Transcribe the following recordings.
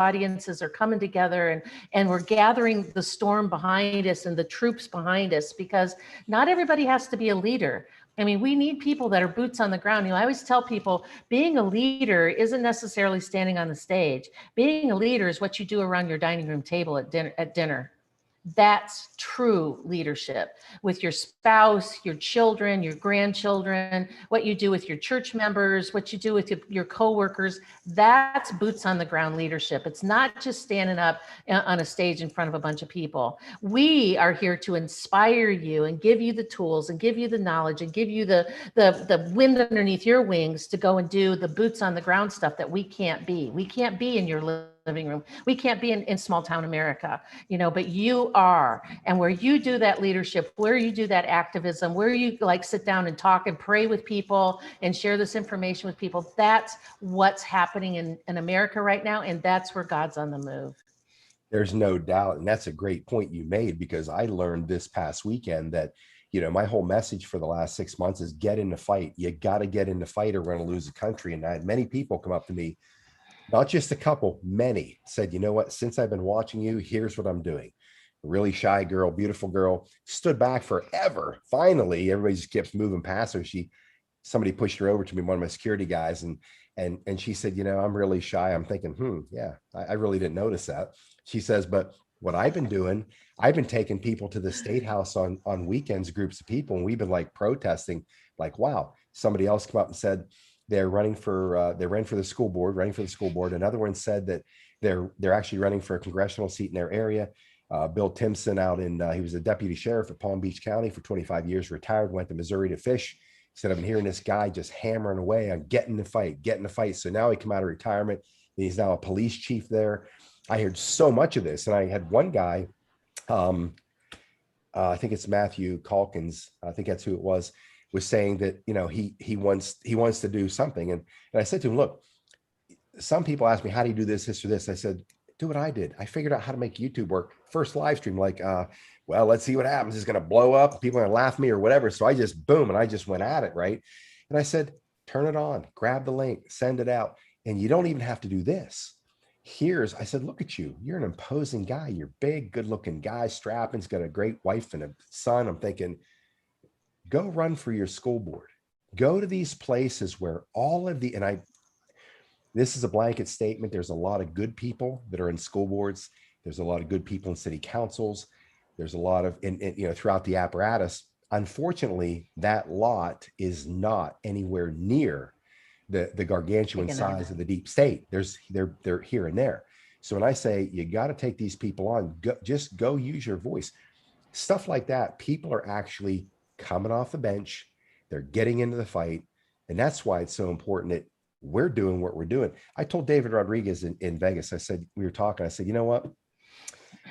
audiences are coming together, and we're gathering the storm behind us and the troops behind us, because not everybody has to be a leader. I mean, we need people that are boots on the ground. You know, I always tell people being a leader isn't necessarily standing on the stage. Being a leader is what you do around your dining room table at dinner. That's true leadership, with your spouse, your children, your grandchildren, what you do with your church members, what you do with your coworkers. That's boots on the ground leadership. It's not just standing up on a stage in front of a bunch of people. We are here to inspire you and give you the tools and give you the knowledge and give you the wind underneath your wings to go and do the boots on the ground stuff that we can't be. We can't be in your living room. We can't be in small town America, you know, but you are. And where you do that leadership, where you do that activism, where you like sit down and talk and pray with people and share this information with people, that's what's happening in America right now. And that's where God's on the move. There's no doubt. And that's a great point you made, because I learned this past weekend that, you know, my whole message for the last 6 months is get in the fight. You got to get in the fight or we're going to lose the country. And I had many people come up to me, not just a couple, many, said, you know what, since I've been watching you, here's what I'm doing. A really shy girl, beautiful girl, stood back forever. Finally, everybody just kept moving past her. Somebody pushed her over to me, one of my security guys, and she said, you know, I'm really shy. I'm thinking, yeah, I really didn't notice that. She says, but what I've been doing, I've been taking people to the State House on weekends, groups of people, and we've been like protesting, like, wow. Somebody else came up and said they ran for the school board. Another one said that they're actually running for a congressional seat in their area. Bill Timpson he was a deputy sheriff at Palm Beach County for 25 years, retired, went to Missouri to fish. He said, I've been hearing this guy just hammering away on getting the fight. So now he come out of retirement, and he's now a police chief there. I heard so much of this. And I had one guy, I think it's Matthew Calkins, I think that's who it was saying that, you know, he wants to do something. And I said to him, look, some people ask me, how do you do this or this? I said, do what I did. I figured out how to make YouTube work. First live stream, like, well, let's see what happens. It's going to blow up. People are going to laugh at me or whatever. So I just, boom, and I just went at it, right? And I said, turn it on, grab the link, send it out. And you don't even have to do this. I said, look at you. You're an imposing guy. You're big, good looking guy, strapping. He's got a great wife and a son. I'm thinking, go run for your school board. Go to these places where this is a blanket statement. There's a lot of good people that are in school boards. There's a lot of good people in city councils. There's a lot of, you know, throughout the apparatus. Unfortunately, that lot is not anywhere near the gargantuan size of the deep state. They're here and there. So when I say you got to take these people on, just go use your voice. Stuff like that. People are actually coming off the bench. They're getting into the fight. And that's why it's so important that we're doing what we're doing. I told David Rodriguez in Vegas, I said, we were talking, I said, you know what?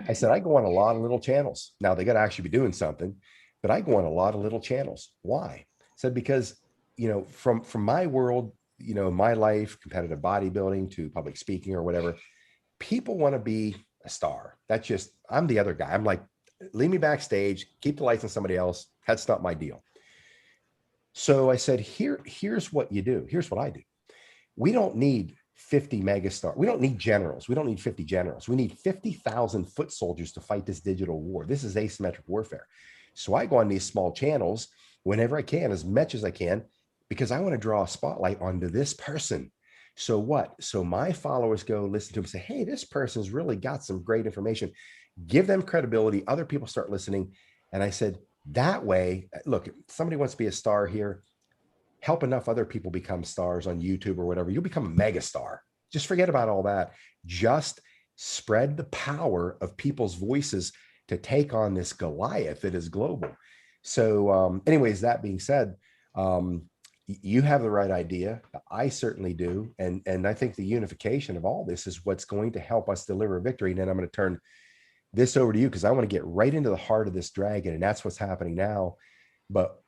I said, I go on a lot of little channels. Now they got to actually be doing something, but I go on a lot of little channels. Why? I said, because, you know, from my world, you know, my life, competitive bodybuilding to public speaking or whatever, people want to be a star. I'm the other guy. I'm like, leave me backstage, keep the lights on somebody else. That's not my deal. So I said, here's what you do. Here's what I do. We don't need 50 megastars. We don't need generals. We don't need 50 generals. We need 50,000 foot soldiers to fight this digital war. This is asymmetric warfare. So I go on these small channels whenever I can, as much as I can, because I want to draw a spotlight onto this person. So what? So my followers go listen to him and say, hey, this person's really got some great information. Give them credibility. Other people start listening. And I said, that way, look, if somebody wants to be a star here, help enough other people become stars on YouTube or whatever. You'll become a mega star. Just forget about all that. Just spread the power of people's voices to take on this Goliath that is global. So anyways, that being said, you have the right idea. I certainly do. And I think the unification of all this is what's going to help us deliver victory. And then I'm going to turn this over to you, because I want to get right into the heart of this dragon. And that's what's happening now. But